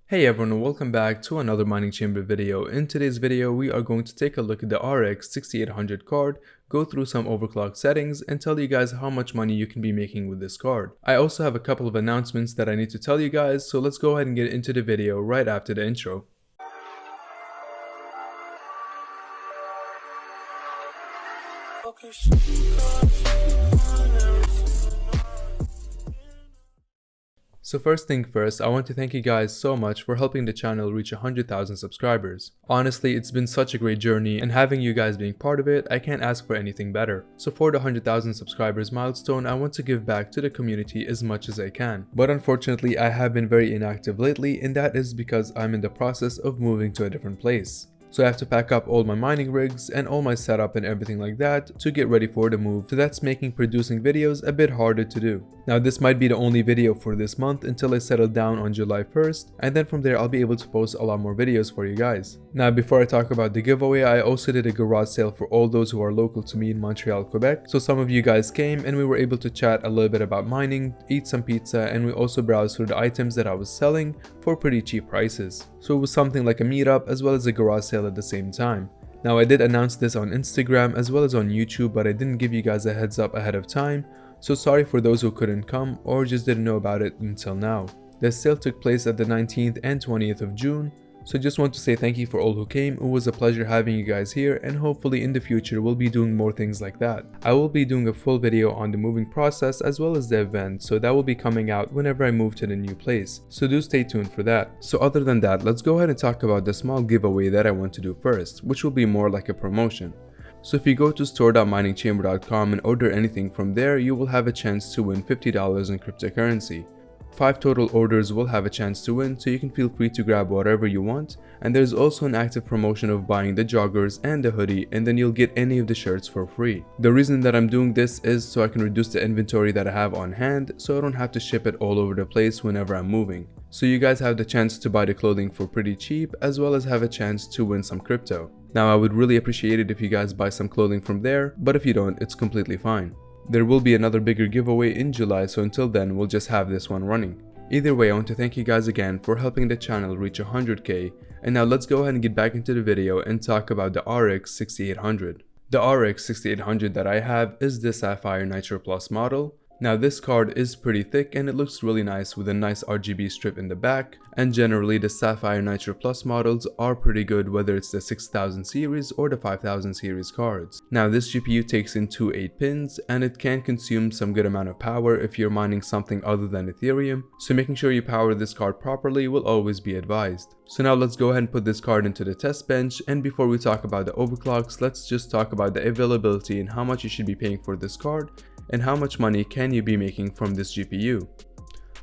Hey everyone, and welcome back to another mining chamber video. In today's video, we are going to take a look at the RX 6800 card, go through some overclock settings, and tell you guys how much money you can be making with this card. I also have a couple of announcements that I need to tell you guys, so let's go ahead and get into the video right after the intro. So first thing first, I want to thank you guys so much for helping the channel reach 100,000 subscribers. Honestly, it's been such a great journey, and having you guys being part of it, I can't ask for anything better. So for the 100,000 subscribers milestone, I want to give back to the community as much as I can. But unfortunately, I have been very inactive lately, and that is because I'm in the process of moving to a different place. So I have to pack up all my mining rigs and all my setup and everything like that to get ready for the move, so that's making producing videos a bit harder to do. Now this might be the only video for this month until I settle down on July 1st, and then from there I'll be able to post a lot more videos for you guys. Now before I talk about the giveaway, I also did a garage sale for all those who are local to me in Montreal, Quebec. So some of you guys came and we were able to chat a little bit about mining, eat some pizza, and we also browsed through the items that I was selling for pretty cheap prices. So it was something like a meetup as well as a garage sale at the same time. Now I did announce this on Instagram as well as on YouTube, but I didn't give you guys a heads up ahead of time, so sorry for those who couldn't come or just didn't know about it until now. The sale took place at the 19th and 20th of June, so just want to say thank you for all who came. It was a pleasure having you guys here, and hopefully in the future we'll be doing more things like that. I will be doing a full video on the moving process as well as the event, so that will be coming out whenever I move to the new place, so do stay tuned for that. So other than that, let's go ahead and talk about the small giveaway that I want to do first, which will be more like a promotion. So if you go to store.miningchamber.com and order anything from there, you will have a chance to win $50 in cryptocurrency. 5 total orders will have a chance to win, so you can feel free to grab whatever you want. And there's also an active promotion of buying the joggers and the hoodie, and then you'll get any of the shirts for free. The reason that I'm doing this is so I can reduce the inventory that I have on hand, so I don't have to ship it all over the place whenever I'm moving. So you guys have the chance to buy the clothing for pretty cheap, as well as have a chance to win some crypto. Now I would really appreciate it if you guys buy some clothing from there, but if you don't, it's completely fine. There will be another bigger giveaway in July, so until then we'll just have this one running. Either way, I want to thank you guys again for helping the channel reach 100k, and now let's go ahead and get back into the video and talk about the RX 6800. The RX 6800 that I have is the Sapphire Nitro Plus model. Now this card is pretty thick and it looks really nice with a nice RGB strip in the back, and generally the Sapphire Nitro Plus models are pretty good, whether it's the 6000 series or the 5000 series cards. Now this GPU takes in two 8 pins and it can consume some good amount of power if you're mining something other than Ethereum, so making sure you power this card properly will always be advised. So now let's go ahead and put this card into the test bench, and before we talk about the overclocks, let's just talk about the availability and how much you should be paying for this card and how much money can you be making from this GPU.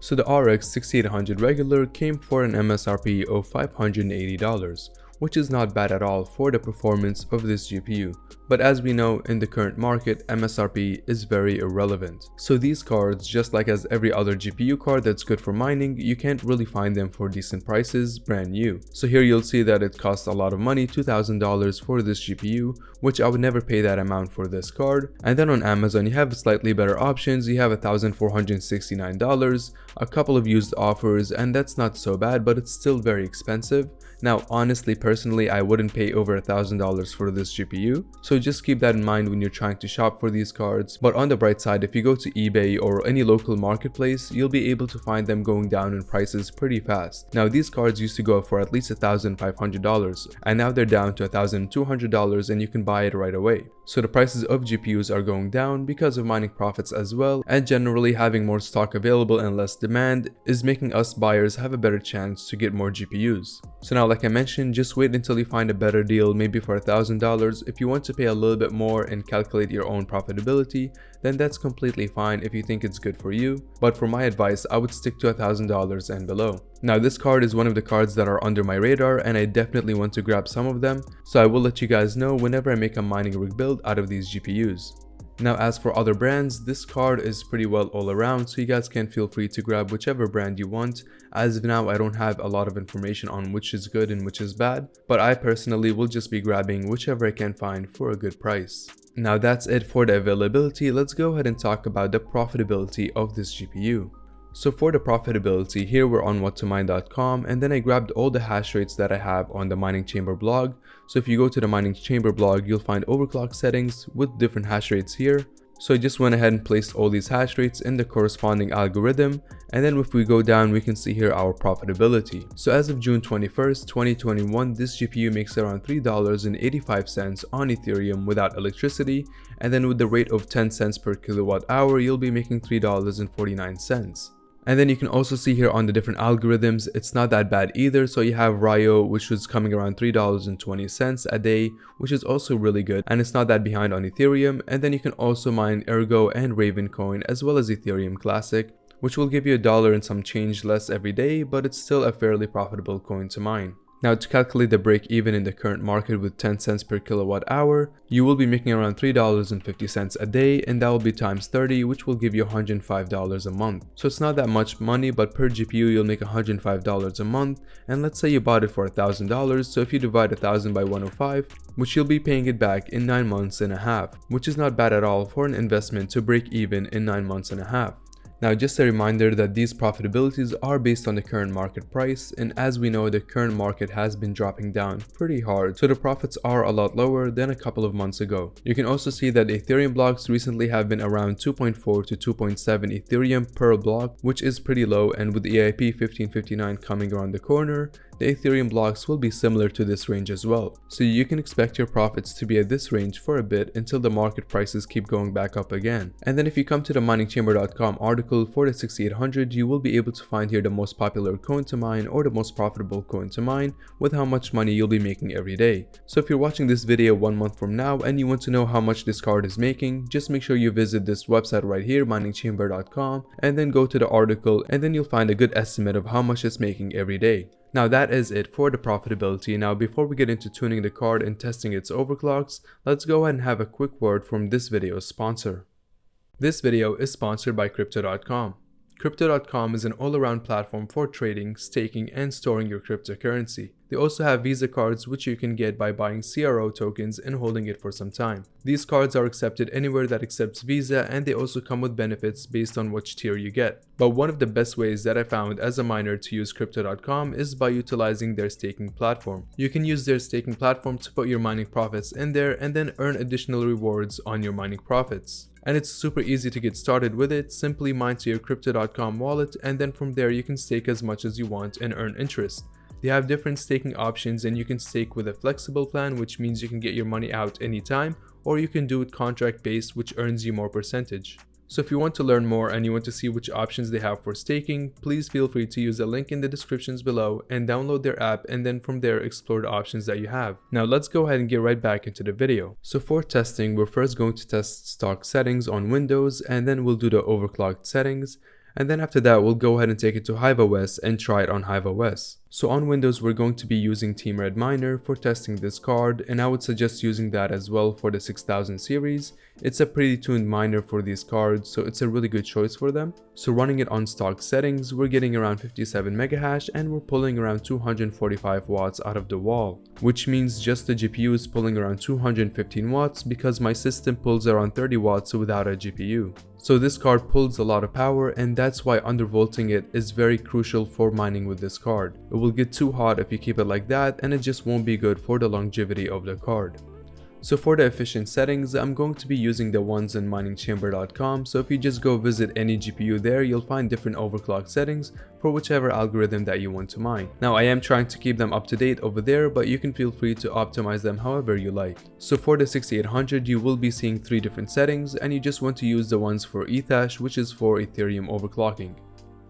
So the RX 6800 regular came for an MSRP of $580, which is not bad at all for the performance of this GPU. But as we know, in the current market, MSRP is very irrelevant. So these cards, just like as every other GPU card that's good for mining, you can't really find them for decent prices brand new. So here you'll see that it costs a lot of money, $2,000 for this GPU, which I would never pay that amount for this card. And then on Amazon you have slightly better options. You have $1,469, a couple of used offers, and that's not so bad, but it's still very expensive. Now honestly, personally, I wouldn't pay over $1,000 for this GPU, so just keep that in mind when you're trying to shop for these cards. But on the bright side, if you go to eBay or any local marketplace, you'll be able to find them going down in prices pretty fast. Now these cards used to go for at least $1,500, and now they're down to $1,200 and you can buy it right away. So the prices of GPUs are going down because of mining profits as well, and generally having more stock available and less demand is making us buyers have a better chance to get more GPUs. So now, like I mentioned, just wait until you find a better deal, maybe for $1,000. If you want to pay a little bit more and calculate your own profitability, then that's completely fine if you think it's good for you. But for my advice, I would stick to $1,000 and below. Now this card is one of the cards that are under my radar, and I definitely want to grab some of them, so I will let you guys know whenever I make a mining rig build out of these GPUs. Now as for other brands, this card is pretty well all around, so you guys can feel free to grab whichever brand you want. As of now, I don't have a lot of information on which is good and which is bad, but I personally will just be grabbing whichever I can find for a good price. Now that's it for the availability. Let's go ahead and talk about the profitability of this GPU. So for the profitability, here we're on whattomine.com, and then I grabbed all the hash rates that I have on the mining chamber blog. So if you go to the mining chamber blog, you'll find overclock settings with different hash rates here. So I just went ahead and placed all these hash rates in the corresponding algorithm, and then if we go down, we can see here our profitability. So as of June 21st, 2021, this GPU makes around $3.85 on Ethereum without electricity, and then with the rate of 10 cents per kilowatt hour, you'll be making $3.49. And then you can also see here on the different algorithms, it's not that bad either. So you have Ryo, which was coming around $3.20 a day, which is also really good, and it's not that behind on Ethereum. And then you can also mine Ergo and Raven coin as well as Ethereum Classic, which will give you $1 and some change less every day, but it's still a fairly profitable coin to mine. Now to calculate the break even in the current market with 10 cents per kilowatt hour, you will be making around $3.50 a day, and that will be times 30, which will give you $105 a month. So it's not that much money, but per GPU you'll make $105 a month, and let's say you bought it for $1,000, so if you divide 1,000 by 105, which you'll be paying it back in 9 months and a half, which is not bad at all for an investment to break even in 9 months and a half. Now just a reminder that these profitabilities are based on the current market price, and as we know, the current market has been dropping down pretty hard, so the profits are a lot lower than a couple of months ago. You can also see that Ethereum blocks recently have been around 2.4 to 2.7 Ethereum per block, which is pretty low, and with EIP 1559 coming around the corner, the Ethereum blocks will be similar to this range as well. So you can expect your profits to be at this range for a bit until the market prices keep going back up again. And then if you come to the miningchamber.com article for the 6800, you will be able to find here the most popular coin to mine or the most profitable coin to mine with how much money you'll be making every day. So if you're watching this video 1 month from now and you want to know how much this card is making, just make sure you visit this website right here, miningchamber.com, and then go to the article, and then you'll find a good estimate of how much it's making every day. Now that is it for the profitability. Now before we get into tuning the card and testing its overclocks, let's go ahead and have a quick word from this video's sponsor. This video is sponsored by Crypto.com. Crypto.com is an all-around platform for trading, staking, and storing your cryptocurrency. They also have Visa cards which you can get by buying CRO tokens and holding it for some time. These cards are accepted anywhere that accepts Visa, and they also come with benefits based on which tier you get. But one of the best ways that I found as a miner to use Crypto.com is by utilizing their staking platform. You can use their staking platform to put your mining profits in there and then earn additional rewards on your mining profits. And it's super easy to get started with it. Simply mine to your Crypto.com wallet, and then from there you can stake as much as you want and earn interest. They have different staking options, and you can stake with a flexible plan, which means you can get your money out anytime, or you can do it contract based, which earns you more percentage. So if you want to learn more and you want to see which options they have for staking, please feel free to use the link in the descriptions below and download their app, and then from there explore the options that you have. Now let's go ahead and get right back into the video. So for testing, we're first going to test stock settings on Windows, and then we'll do the overclocked settings. And then after that, we'll go ahead and take it to HiveOS and try it on HiveOS. So on Windows, we're going to be using Team Red Miner for testing this card, and I would suggest using that as well for the 6000 series. It's a pretty tuned miner for these cards, so it's a really good choice for them. So running it on stock settings, we're getting around 57 megahash, and we're pulling around 245 watts out of the wall, which means just the GPU is pulling around 215 watts because my system pulls around 30 watts without a GPU. So this card pulls a lot of power, and that's why undervolting it is very crucial for mining with this card. It will get too hot if you keep it like that, and it just won't be good for the longevity of the card. So for the efficient settings, I'm going to be using the ones on miningchamber.com. So if you just go visit any GPU there, you'll find different overclock settings for whichever algorithm that you want to mine. Now I am trying to keep them up to date over there, but you can feel free to optimize them however you like. So for the 6800, you will be seeing 3 different settings, and you just want to use the ones for Ethash, which is for Ethereum overclocking.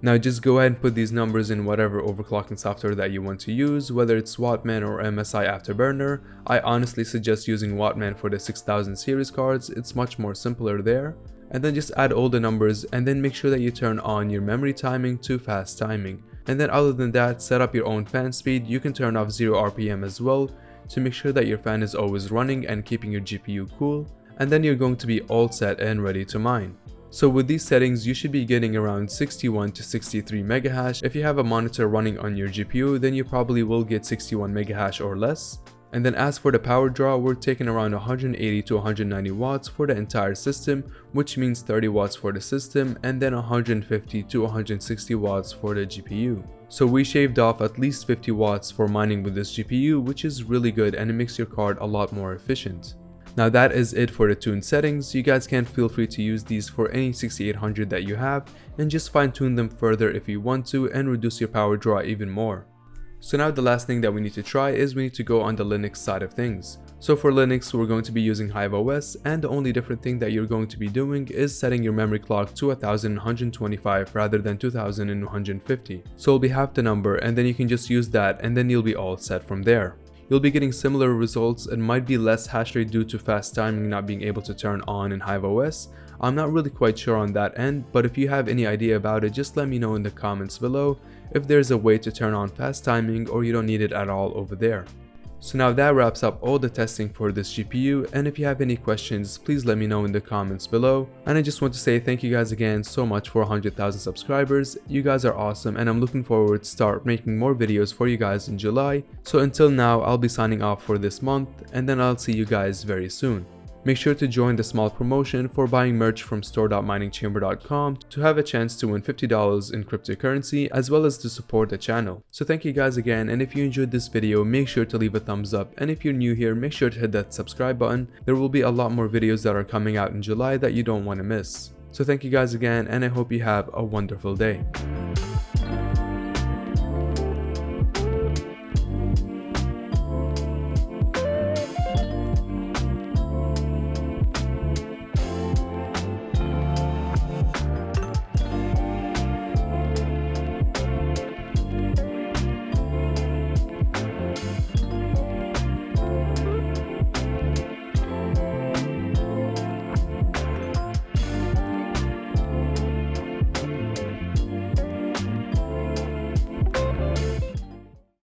Now just go ahead and put these numbers in whatever overclocking software that you want to use, whether it's Wattman or MSI Afterburner. I honestly suggest using Wattman for the 6000 series cards, it's much more simpler there. And then just add all the numbers, and then make sure that you turn on your memory timing to fast timing. And then other than that, set up your own fan speed. You can turn off 0 RPM as well to make sure that your fan is always running and keeping your GPU cool. And then you're going to be all set and ready to mine. So with these settings, you should be getting around 61 to 63 megahash. If you have a monitor running on your GPU, then you probably will get 61 megahash or less. And then as for the power draw, we're taking around 180 to 190 watts for the entire system, which means 30 watts for the system and then 150 to 160 watts for the GPU. So we shaved off at least 50 watts for mining with this GPU, which is really good and it makes your card a lot more efficient. Now that is it for the tune settings. You guys can feel free to use these for any 6800 that you have and just fine tune them further if you want to and reduce your power draw even more. So now the last thing that we need to try is we need to go on the Linux side of things. So for Linux, we're going to be using Hive OS, and the only different thing that you're going to be doing is setting your memory clock to 1125 rather than 2150. So it'll be half the number, and then you can just use that and then you'll be all set from there. You'll be getting similar results and might be less hash rate due to fast timing not being able to turn on in Hive OS. I'm not really quite sure on that end, but if you have any idea about it, just let me know in the comments below if there's a way to turn on fast timing or you don't need it at all over there. So now that wraps up all the testing for this GPU, and if you have any questions, please let me know in the comments below. And I just want to say thank you guys again so much for 100,000 subscribers. You guys are awesome and I'm looking forward to start making more videos for you guys in July. So until now, I'll be signing off for this month and then I'll see you guys very soon. Make sure to join the small promotion for buying merch from store.miningchamber.com to have a chance to win $50 in cryptocurrency as well as to support the channel. So thank you guys again, and if you enjoyed this video, make sure to leave a thumbs up, and if you're new here, make sure to hit that subscribe button. There will be a lot more videos that are coming out in July that you don't want to miss. So thank you guys again, and I hope you have a wonderful day.